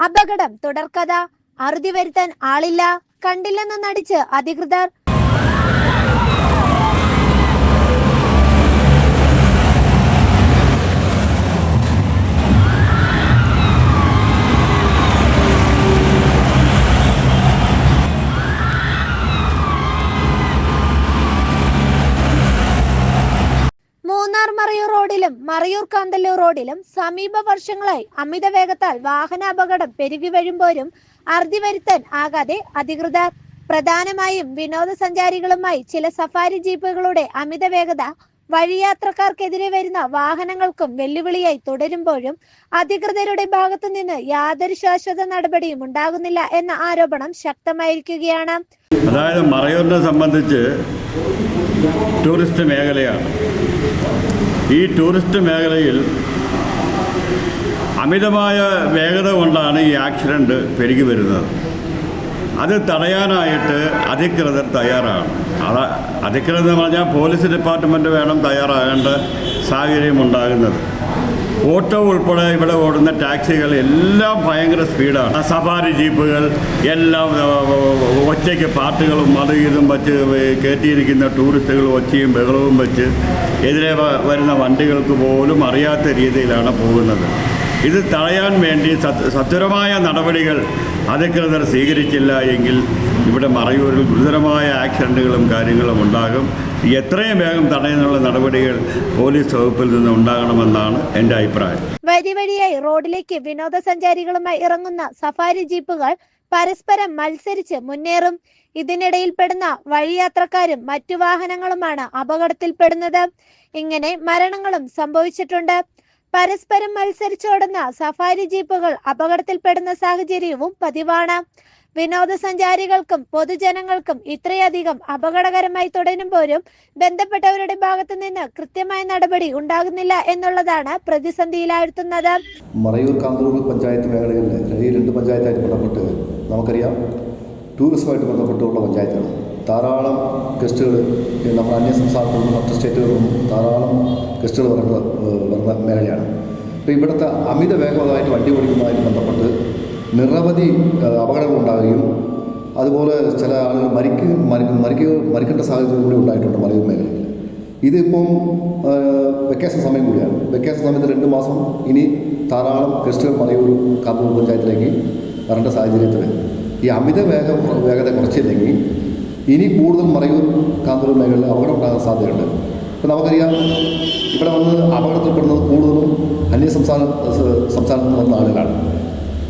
അപകടം തുടർക്കഥ. അറുതി വരുത്താൻ ആളില്ല, കണ്ടില്ലെന്ന് നടിച്ച് അധികൃതർ. മൂന്നാർ മറയൂർ റോഡിലും മറയൂർ കാന്തല്ലൂർ റോഡിലും സമീപ വർഷങ്ങളായി അമിത വേഗത്താൽ വാഹനാപകടം പെരുകി വരുമ്പോഴും അറുതി വരുത്താൻ ആകാതെ അധികൃതർ. പ്രധാനമായും വിനോദസഞ്ചാരികളുമായി ചില സഫാരി ജീപ്പുകളുടെ അമിത വേഗത വഴിയാത്രക്കാർക്കെതിരെ വരുന്ന വാഹനങ്ങൾക്കും വെല്ലുവിളിയായി തുടരുമ്പോഴും അധികൃതരുടെ ഭാഗത്തു നിന്ന് യാതൊരു ശാശ്വത നടപടിയും ഉണ്ടാകുന്നില്ല എന്ന ആരോപണം ശക്തമായിരിക്കുകയാണ്. അതായത് മറയൂരിനെ സംബന്ധിച്ച് ടൂറിസ്റ്റ് മേഖലയാണ്. ഈ ടൂറിസ്റ്റ് മേഖലയിൽ അമിതമായ വേഗത കൊണ്ടാണ് ഈ ആക്സിഡൻറ്റ് പെരുകി വരുന്നത്. അത് തടയാനായിട്ട് അധികൃതർ തയ്യാറാണ്. അധികൃതർ എന്ന് പറഞ്ഞാൽ പോലീസ് ഡിപ്പാർട്ട്മെൻറ്റ് വേണം തയ്യാറാകേണ്ട സാഹചര്യം ഉണ്ടാകുന്നത്. ഓട്ടോ ഉൾപ്പെടെ ഇവിടെ ഓടുന്ന ടാക്സികൾ എല്ലാം ഭയങ്കര സ്പീഡാണ്. സഫാരി ജീപ്പുകൾ എല്ലാം ഒച്ചയ്ക്ക് പാട്ടുകളും അത് ഇതും വച്ച് കയറ്റിയിരിക്കുന്ന ടൂറിസ്റ്റുകൾ ഒച്ചയും ബഹളവും വെച്ച് എതിരെ വരുന്ന വണ്ടികൾക്ക് പോലും അറിയാത്ത രീതിയിലാണ് പോകുന്നത്. ഇത് തടയാൻ വേണ്ടി സത്വരമായ നടപടികൾ അധികൃതർ സ്വീകരിച്ചില്ല എങ്കിൽ ഇവിടെ മറയൂരിൽ ഗുരുതരമായ ആക്സിഡൻറ്റുകളും കാര്യങ്ങളും ഉണ്ടാകും. എത്രയും വേഗം തടയാനുള്ള നടപടികൾ പോലീസ് വകുപ്പിൽ നിന്ന് ഉണ്ടാകണമെന്നാണ് എൻ്റെ അഭിപ്രായം. വരിവരിയായി റോഡിലേക്ക് വിനോദസഞ്ചാരികളുമായി ഇറങ്ങുന്ന സഫാരി ജീപ്പുകൾ പരസ്പരം മത്സരിച്ച് മുന്നേറും. ഇതിനിടയിൽപ്പെടുന്ന വഴിയാത്രക്കാരും മറ്റു വാഹനങ്ങളുമാണ് അപകടത്തിൽപ്പെടുന്നത്. ഇങ്ങനെ മരണങ്ങളും സംഭവിച്ചിട്ടുണ്ട്. പരസ്പരം മത്സരിച്ചോടുന്ന സഫാരി ജീപ്പുകൾ അപകടത്തിൽപ്പെടുന്ന സാഹചര്യവും പതിവാണ്. വിനോദസഞ്ചാരികൾക്കും പൊതുജനങ്ങൾക്കും ഇത്രയധികം അപകടകരമായി തുടരുമ്പോഴും ബന്ധപ്പെട്ടവരുടെ ഭാഗത്തു നിന്ന് കൃത്യമായ നടപടി ഉണ്ടാകുന്നില്ല എന്നുള്ളതാണ് പ്രതിസന്ധിയിലാഴ്ത്തുന്നത്. മറയൂർ കാന്തല്ലൂർ പഞ്ചായത്ത് മേഖലകളിൽ ഈ രണ്ട് പഞ്ചായത്തായിട്ട് ബന്ധപ്പെട്ട് നമുക്കറിയാം, ടൂറിസവുമായിട്ട് ബന്ധപ്പെട്ടുള്ള പഞ്ചായത്തുകൾ ധാരാളം ഗസ്റ്റുകൾ നമ്മുടെ അന്യ സംസ്ഥാനത്തു നിന്നും മറ്റ് സ്റ്റേറ്റുകളിൽ നിന്നും ധാരാളം ഗസ്റ്റുകൾ വരുന്ന മേഖലയാണ്. അപ്പോൾ ഇവിടുത്തെ അമിത വേഗതയായിട്ട് വണ്ടി ഓടിക്കുന്നതുമായി ബന്ധപ്പെട്ട് നിരവധി അപകടങ്ങൾ ഉണ്ടാകുകയും അതുപോലെ ചില ആളുകൾ മരിക്കേണ്ട സാഹചര്യം കൂടി ഉണ്ടായിട്ടുണ്ട് മറയൂർ മേഖലയിൽ. ഇതിപ്പം വെക്കേഷൻ സമയം കൂടിയാണ്. വെക്കേഷൻ സമയത്ത് 2 മാസം ഇനി ധാരാളം ഗസ്റ്റുകൾ മറയൂർ കാന്തല്ലൂർ പഞ്ചായത്തിലേക്ക് വരേണ്ട സാഹചര്യത്തിൽ ഈ അമിത വേഗത കുറച്ചില്ലെങ്കിൽ ഇനി കൂടുതൽ മറയൂർ കാന്തല്ലൂർ മേഖലയിൽ അപകടം ഉണ്ടാകാൻ സാധ്യതയുണ്ട്. ഇപ്പോൾ നമുക്കറിയാം, ഇവിടെ വന്ന് അപകടത്തിൽപ്പെടുന്നത് കൂടുതലും അന്യ സംസ്ഥാനത്ത് നിന്ന് വന്ന ആളുകളാണ്.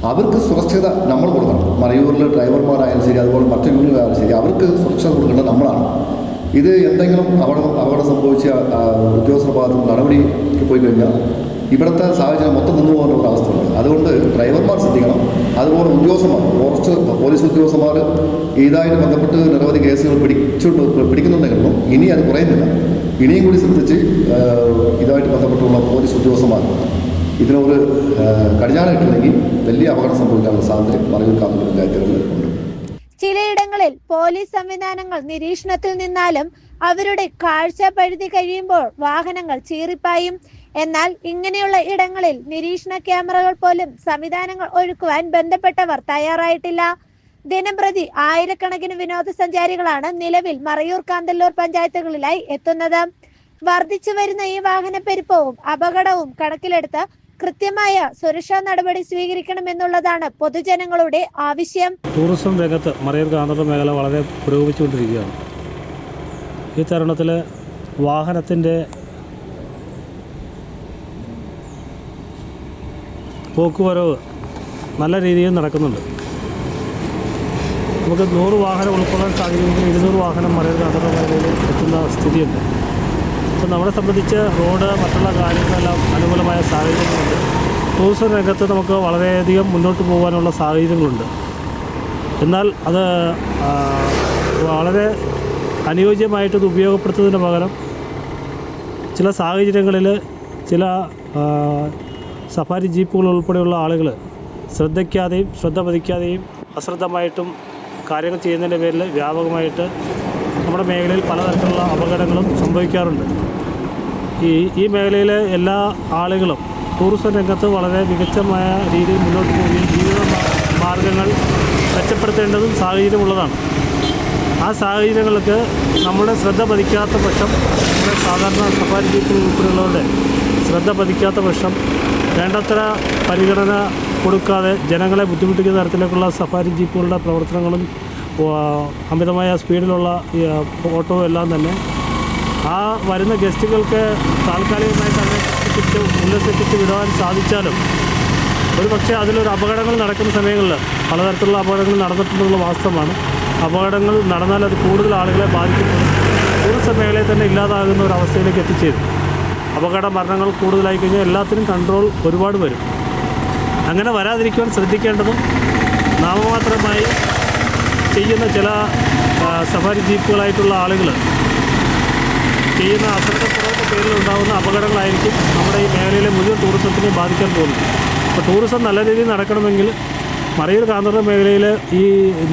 അവർക്ക് സുരക്ഷിത നമ്മൾ കൊടുക്കണം. മറയൂരിലെ ഡ്രൈവർമാരായാലും ശരി, അതുപോലെ മറ്റു യൂണിയനായാലും ശരി, അവർക്ക് സുരക്ഷ കൊടുക്കേണ്ടത് നമ്മളാണ്. ഇത് എന്തെങ്കിലും അപകടം സംഭവിച്ച ഉദ്യോഗസ്ഥരുടെ ഭാഗത്ത് നടപടിക്ക് പോയി കഴിഞ്ഞാൽ ഇവിടുത്തെ സാഹചര്യം മൊത്തം നിന്നു പോകുന്ന ഒരു അവസ്ഥയുണ്ട്. അതുകൊണ്ട് ഡ്രൈവർമാർ ശ്രദ്ധിക്കണം. അതുപോലെ ഉദ്യോഗസ്ഥന്മാർ, കുറച്ച് പോലീസ് ഉദ്യോഗസ്ഥന്മാർ ഇതായിട്ട് ബന്ധപ്പെട്ട് നിരവധി കേസുകൾ പിടിക്കുന്നുണ്ടെങ്കിലും ഇനി അത് കുറയുന്നില്ല. ഇനിയും കൂടി ശ്രദ്ധിച്ച് ഇതുമായിട്ട് ബന്ധപ്പെട്ടുള്ള പോലീസ് ഉദ്യോഗസ്ഥന്മാർ ഇതിനൊരു കടിഞ്ഞാണിട്ടില്ലെങ്കിൽ വലിയ അപകടം സംഭവിക്കാനുള്ള സാഹചര്യം മറയൂർ കാന്തല്ലൂർ പഞ്ചായത്തുകളിൽ ഉണ്ട്. ചിലയിടങ്ങളിൽ പോലീസ് സംവിധാനങ്ങൾ നിരീക്ഷണത്തിൽ നിന്നാലും അവരുടെ കാഴ്ച പരിധി കഴിയുമ്പോൾ വാഹനങ്ങൾ ചീറിപ്പായും. എന്നാൽ ഇങ്ങനെയുള്ള ഇടങ്ങളിൽ നിരീക്ഷണ ക്യാമറകൾ പോലും സംവിധാനങ്ങൾ ഒരുക്കുവാൻ ബന്ധപ്പെട്ടവർ തയ്യാറായിട്ടില്ല. ദിനംപ്രതി ആയിരക്കണക്കിന് വിനോദസഞ്ചാരികളാണ് നിലവിൽ മറയൂർ കാന്തല്ലൂർ പഞ്ചായത്തുകളിലായി എത്തുന്നത്. വർദ്ധിച്ചു വരുന്ന ഈ വാഹനപ്പെരുപ്പവും അപകടവും കണക്കിലെടുത്ത് കൃത്യമായ സുരക്ഷാ നടപടി സ്വീകരിക്കണമെന്നുള്ളതാണ് പൊതുജനങ്ങളുടെ ആവശ്യം. ടൂറിസം രംഗത്ത് മറയൂർ കാന്തല്ലൂർ മേഖല വളരെ പുരോഗമിച്ചുകൊണ്ടിരിക്കുകയാണ്. ഈ തരുണത്തിൽ വാഹനത്തിൻ്റെ പോക്കുവരവ് നല്ല രീതിയിൽ നടക്കുന്നുണ്ട്. നമുക്ക് 100 വാഹനം ഉൾക്കൊള്ളാൻ സാധിക്കുമെങ്കിൽ 200 വാഹനം മറയൂർ കാന്തല്ലൂർ മേഖലയിൽ എത്തുന്ന സ്ഥിതിയുണ്ട്. അപ്പോൾ നമ്മളെ സംബന്ധിച്ച് റോഡ് മറ്റുള്ള കാര്യങ്ങളെല്ലാം അനുകൂലമായ സാഹചര്യങ്ങളുണ്ട്. ടൂറിസം രംഗത്ത് നമുക്ക് വളരെയധികം മുന്നോട്ട് പോകാനുള്ള സാഹചര്യങ്ങളുണ്ട്. എന്നാൽ അത് വളരെ അനുയോജ്യമായിട്ടത് ഉപയോഗപ്പെടുത്തുന്നതിന് പകരം ചില സാഹചര്യങ്ങളിൽ ചില സഫാരി ജീപ്പുകൾ ഉൾപ്പെടെയുള്ള ആളുകൾ ശ്രദ്ധിക്കാതെയും ശ്രദ്ധ പതിക്കാതെയും അശ്രദ്ധമായിട്ടും കാര്യങ്ങൾ ചെയ്യുന്നതിൻ്റെ പേരിൽ വ്യാപകമായിട്ട് നമ്മുടെ മേഖലയിൽ പലതരത്തിലുള്ള അപകടങ്ങളും സംഭവിക്കാറുണ്ട്. ഈ മേഖലയിലെ എല്ലാ ആളുകളും ടൂറിസം രംഗത്ത് വളരെ മികച്ചമായ രീതിയിൽ മുന്നോട്ട് പോവുകയും ജീവിതം വരുത്തേണ്ടതും സാഹചര്യമുള്ളതാണ്. ആ സാഹചര്യങ്ങൾക്ക് നമ്മുടെ ശ്രദ്ധ പതിക്കാത്ത പക്ഷം, നമ്മുടെ സാധാരണ സഫാരി ജീപ്പ് ഉൾപ്പെടെയുള്ളവരുടെ ശ്രദ്ധ പതിക്കാത്ത പക്ഷം, വേണ്ടത്ര പരിഗണന കൊടുക്കാതെ ജനങ്ങളെ ബുദ്ധിമുട്ടിക്കുന്ന തരത്തിലേക്കുള്ള സഫാരി ജീപ്പുകളുടെ പ്രവർത്തനങ്ങളും അമിതമായ സ്പീഡിലുള്ള ഓട്ടോ എല്ലാം തന്നെ ആ വരുന്ന ഗസ്റ്റുകൾക്ക് താൽക്കാലികമായി തന്നെ ഉല്ലസിപ്പിച്ച് വിടുവാൻ സാധിച്ചാലും ഒരു പക്ഷേ അതിലൊരു അപകടങ്ങൾ നടക്കുന്ന സമയങ്ങളിൽ പലതരത്തിലുള്ള അപകടങ്ങൾ നടന്നിട്ടുണ്ടെന്നുള്ള വാസ്തവമാണ്. അപകടങ്ങൾ നടന്നാൽ അത് കൂടുതൽ ആളുകളെ ബാധിക്കുന്നത് ടൂറിസം മേഖലയിൽ തന്നെ ഇല്ലാതാകുന്ന ഒരു അവസ്ഥയിലേക്ക് എത്തിച്ചേരും. അപകട മരണങ്ങൾ കൂടുതലായി കഴിഞ്ഞാൽ എല്ലാത്തിനും കൺട്രോൾ ഒരുപാട് വരും. അങ്ങനെ വരാതിരിക്കുവാൻ ശ്രദ്ധിക്കേണ്ടതും നാമമാത്രമായി ചെയ്യുന്ന ചില സഫാരി ജീപ്പുകളായിട്ടുള്ള ആളുകൾ ചെയ്യുന്ന അശ്രദ്ധക്കുറവിൻ്റെ പേരിൽ ഉണ്ടാകുന്ന അപകടങ്ങളായിരിക്കും നമ്മുടെ ഈ മേഖലയിലെ മുഴുവൻ ടൂറിസത്തിനെ ബാധിക്കാൻ പോകുന്നത്. അപ്പോൾ ടൂറിസം നല്ല രീതിയിൽ നടക്കണമെങ്കിൽ മറയൂർ കാന്തല്ലൂർ മേഖലയിൽ ഈ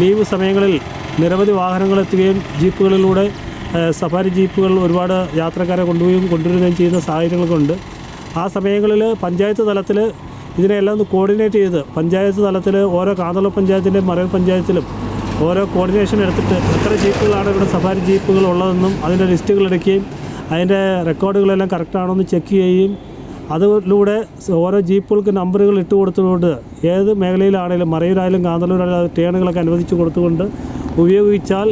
ലീവ് സമയങ്ങളിൽ നിരവധി വാഹനങ്ങൾ എത്തുകയും ജീപ്പുകളിലൂടെ സഫാരി ജീപ്പുകൾ ഒരുപാട് യാത്രക്കാരെ കൊണ്ടുവരികയും ചെയ്യുന്ന സാഹചര്യങ്ങളൊക്കെ. ആ സമയങ്ങളിൽ പഞ്ചായത്ത് തലത്തിൽ ഇതിനെല്ലാം ഒന്ന് കോർഡിനേറ്റ് ചെയ്ത് പഞ്ചായത്ത് തലത്തിൽ ഓരോ കാന്തല്ലൂർ പഞ്ചായത്തിൻ്റെയും മറയൂർ പഞ്ചായത്തിലും ഓരോ കോർഡിനേഷൻ എടുത്തിട്ട് എത്ര ജീപ്പുകളാണ് ഇവിടെ സഫാരി ജീപ്പുകൾ ഉള്ളതെന്നും അതിൻ്റെ ലിസ്റ്റുകൾ എടുക്കുകയും അതിൻ്റെ റെക്കോർഡുകളെല്ലാം കറക്റ്റാണോ എന്ന് ചെക്ക് ചെയ്യുകയും അതിലൂടെ ഓരോ ജീപ്പുകൾക്ക് നമ്പറുകൾ ഇട്ട് കൊടുത്തുകൊണ്ട് ഏത് മേഖലയിലാണെങ്കിലും മറയൂരായാലും കാന്തല്ലൂരായാലും ടേണുകളൊക്കെ അനുവദിച്ച് കൊടുത്തുകൊണ്ട് ഉപയോഗിച്ചാൽ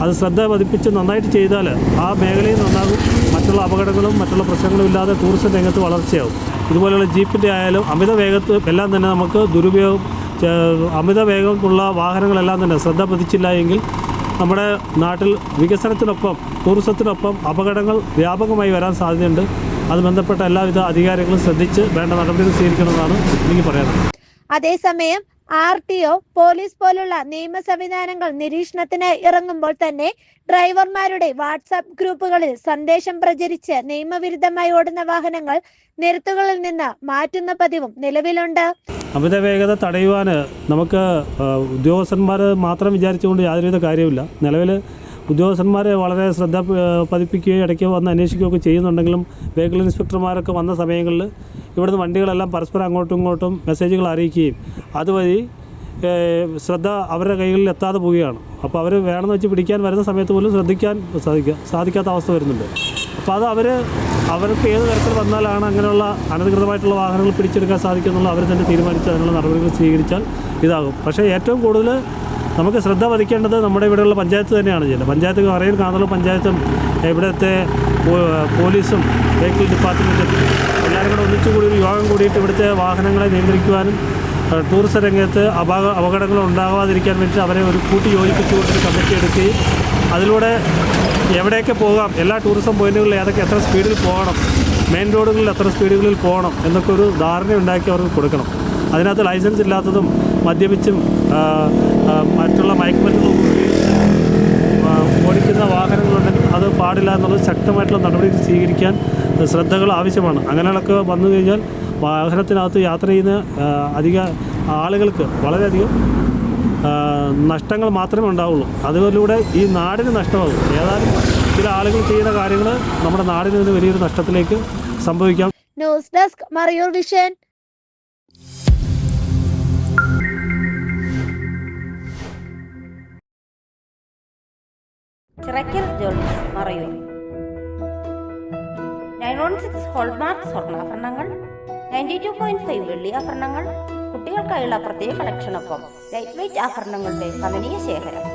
അത് ശ്രദ്ധ പതിപ്പിച്ച് നന്നായിട്ട് ചെയ്താൽ ആ മേഖലയിൽ നന്നാകും. മറ്റുള്ള അപകടങ്ങളും മറ്റുള്ള പ്രശ്നങ്ങളും ഇല്ലാതെ ടൂറിസം രംഗത്ത് വളർച്ചയാവും. ഇതുപോലെയുള്ള ജീപ്പിൻ്റെ ആയാലും അമിത വേഗത്ത് എല്ലാം തന്നെ നമുക്ക് ദുരുപയോഗം അമിത വേഗമുള്ള വാഹനങ്ങളെല്ലാം തന്നെ ശ്രദ്ധ പതിച്ചില്ല എങ്കിൽ നമ്മുടെ നാട്ടിൽ വികസനത്തിനൊപ്പം ടൂറിസത്തിനൊപ്പം അപകടങ്ങൾ വ്യാപകമായി വരാൻ സാധ്യതയുണ്ട്. അത് ബന്ധപ്പെട്ട എല്ലാവിധ അധികാരികളും ശ്രദ്ധിച്ച് വേണ്ട നടപടികൾ സ്വീകരിക്കണമെന്നാണ് എനിക്ക് പറയാനുള്ളത്. അതേസമയം RTO, പോലീസ് പോലുള്ള നിയമ സംവിധാനങ്ങൾ നിരീക്ഷണത്തിന് ഇറങ്ങുമ്പോൾ തന്നെ ഡ്രൈവർമാരുടെ വാട്സാപ്പ് ഗ്രൂപ്പുകളിൽ സന്ദേശം പ്രചരിച്ച് നിയമവിരുദ്ധമായി ഓടുന്ന വാഹനങ്ങൾ നിരത്തുകളിൽ നിന്ന് മാറ്റുന്ന പതിവും നിലവിലുണ്ട്. അമിത വേഗത തടയുവാൻ നമുക്ക് ഉദ്യോഗസ്ഥന്മാർ മാത്രം വിചാരിച്ചുകൊണ്ട് യാതൊരുവിധ കാര്യമില്ല. നിലവിൽ ഉദ്യോഗസ്ഥന്മാരെ വളരെ ശ്രദ്ധ പതിപ്പിക്കുകയും ഇടയ്ക്ക് വന്ന് അന്വേഷിക്കുകയൊക്കെ ചെയ്യുന്നുണ്ടെങ്കിലും വെഹിക്കിൾ ഇൻസ്പെക്ടർമാരൊക്കെ വന്ന സമയങ്ങളിൽ ഇവിടുന്ന് വണ്ടികളെല്ലാം പരസ്പരം അങ്ങോട്ടും ഇങ്ങോട്ടും മെസ്സേജുകൾ അറിയിക്കുകയും അതുവഴി ശ്രദ്ധ അവരുടെ കൈകളിൽ എത്താതെ പോവുകയാണ്. അപ്പോൾ അവർ വേണമെന്ന് വെച്ച് പിടിക്കാൻ വരുന്ന സമയത്ത് പോലും ശ്രദ്ധിക്കാൻ സാധിക്കാത്ത അവസ്ഥ വരുന്നുണ്ട്. അപ്പോൾ അത് അവർക്ക് ഏത് തരത്തിൽ വന്നാലാണ് അങ്ങനെയുള്ള അനധികൃതമായിട്ടുള്ള വാഹനങ്ങൾ പിടിച്ചെടുക്കാൻ സാധിക്കുമെന്നുള്ള അവർ തന്നെ തീരുമാനിച്ച് അതിനുള്ള നടപടികൾ സ്വീകരിച്ചാൽ ഇതാകും. പക്ഷേ ഏറ്റവും കൂടുതൽ നമുക്ക് ശ്രദ്ധ പതിക്കേണ്ടത് നമ്മുടെ ഇവിടെയുള്ള പഞ്ചായത്ത് തന്നെയാണ് ചെയ്യുന്നത്. പഞ്ചായത്ത് മറയൂർ കാന്തല്ലൂർ പഞ്ചായത്തും ഇവിടുത്തെ പോലീസും വെഹിക്കിൾ ഡിപ്പാർട്ട്മെൻറ്റും എല്ലാവരും കൂടെ ഒന്നിച്ചുകൂടി ഒരു യോഗം കൂടിയിട്ട് ഇവിടുത്തെ വാഹനങ്ങളെ നിയന്ത്രിക്കുവാനും ടൂറിസം രംഗത്ത് അപകടങ്ങൾ ഉണ്ടാകാതിരിക്കാൻ വേണ്ടി അവരെ ഒരു കൂട്ടി യോജിപ്പിച്ചുകൊണ്ടൊരു കമ്മിറ്റി എടുക്കുകയും അതിലൂടെ എവിടെയൊക്കെ പോകാം, എല്ലാ ടൂറിസം പോയിന്റുകളിൽ ഏതൊക്കെ എത്ര സ്പീഡിൽ പോകണം, മെയിൻ റോഡുകളിൽ എത്ര സ്പീഡുകളിൽ പോകണം എന്നൊക്കെ ഒരു ധാരണ ഉണ്ടാക്കി അവർക്ക് കൊടുക്കണം. അതിനകത്ത് ലൈസൻസ് ഇല്ലാത്തതും മദ്യപിച്ചും മറ്റുള്ള മയക്കുമരുന്നുകളും ഓടിക്കുന്ന വാഹനങ്ങളുണ്ടെങ്കിൽ അത് പാടില്ല എന്നുള്ളത് ശക്തമായിട്ടുള്ള നടപടി സ്വീകരിക്കാൻ ശ്രദ്ധകൾ ആവശ്യമാണ്. അങ്ങനെയൊക്കെ വന്നു കഴിഞ്ഞാൽ വാഹനത്തിനകത്ത് യാത്ര ചെയ്യുന്ന അധിക ആളുകൾക്ക് വളരെയധികം നഷ്ടങ്ങൾ മാത്രമേ ഉണ്ടാവുള്ളൂ. അതിലൂടെ ഈ നാടിന് നഷ്ടമാകും. ഏതായാലും ചില ആളുകൾ ചെയ്യുന്ന കാര്യങ്ങൾ നമ്മുടെ നാടിന് വലിയൊരു നഷ്ടത്തിലേക്ക് സംഭവിക്കാം. News desk Marayoor vision. Chirakkal jewels Marayoor 916 hallmark സ്വർണ്ണാഭരണങ്ങൾ, 92.5 വെള്ളി ആഭരണങ്ങൾ, കുട്ടികൾക്കായുള്ള പ്രത്യേക കളക്ഷനൊപ്പം ലൈറ്റ് വെയ്റ്റ് ആഭരണങ്ങളുടെ കമനീയ ശേഖരം.